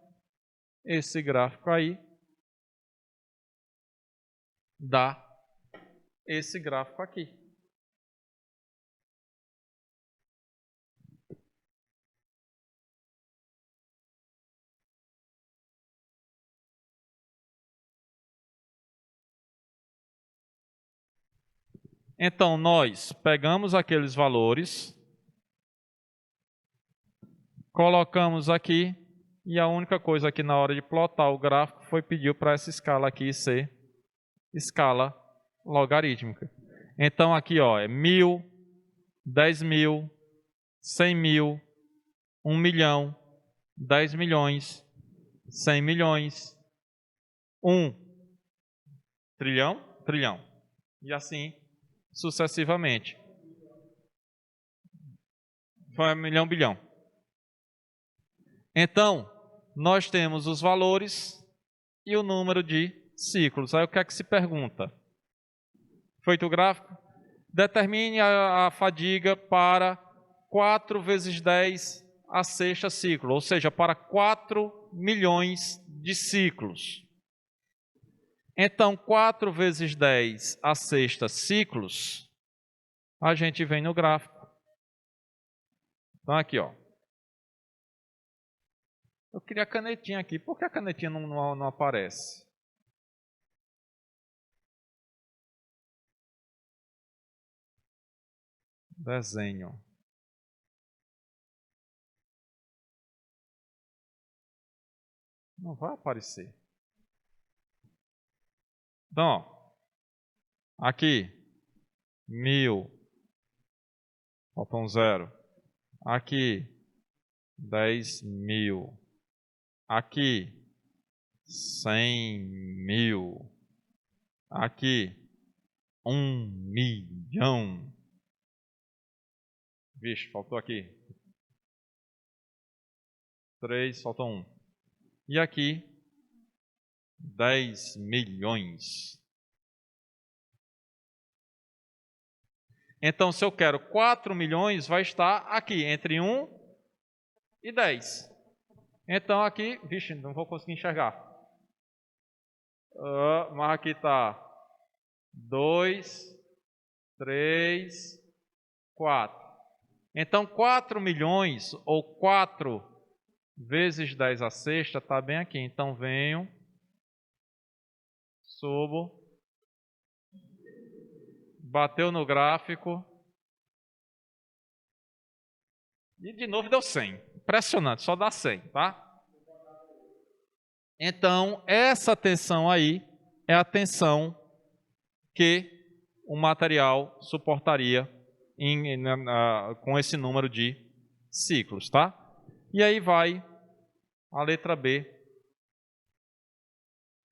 esse gráfico aí dá esse gráfico aqui. Então, nós pegamos aqueles valores, colocamos aqui, e a única coisa aqui na hora de plotar o gráfico foi pedir para essa escala aqui ser escala logarítmica. Então, aqui ó, é 1000, 10.000, 100.000, 1 milhão, 10 milhões, 100 milhões, 1 trilhão, trilhão. E assim sucessivamente. Foi 1 milhão, bilhão. Então, nós temos os valores e o número de ciclos. Aí o que é que se pergunta? Feito o gráfico? Determine a fadiga para 4 vezes 10 a sexta ciclo, ou seja, para 4 milhões de ciclos. Então, 4 vezes 10 a sexta ciclos, a gente vem no gráfico. Então, aqui, ó. Eu queria a canetinha aqui. Por que a canetinha não aparece? Desenho. Não vai aparecer. Então, ó, aqui, 1000, falta um zero. Aqui, 10.000. Aqui, 100.000. Aqui, 1 milhão. Vixe, faltou aqui. 3, faltou 1. E aqui, 10 milhões. Então, se eu quero 4 milhões, vai estar aqui, entre 1 e 10. Então, aqui, vixe, não vou conseguir enxergar. Mas aqui está 2, 3, 4. Então, 4 milhões, ou 4 vezes 10 à sexta, está bem aqui. Então, venho, subo, bateu no gráfico, e de novo deu 100. Impressionante, só dá 100, tá? Então, essa tensão aí é a tensão que o material suportaria com esse número de ciclos, tá? E aí vai a letra B,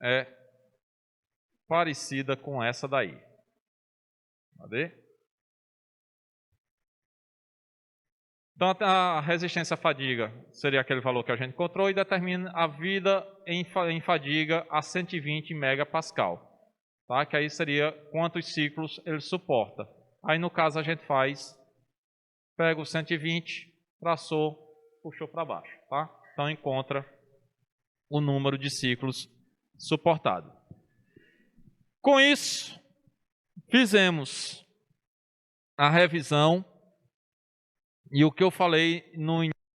é parecida com essa daí. Cadê? Então, a resistência à fadiga seria aquele valor que a gente encontrou e determina a vida em fadiga a 120 megapascal. Tá? Que aí seria quantos ciclos ele suporta. Aí, no caso, a gente pega o 120, traçou, puxou para baixo. Tá? Então, encontra o número de ciclos suportado. Com isso, fizemos a revisão. E o que eu falei no início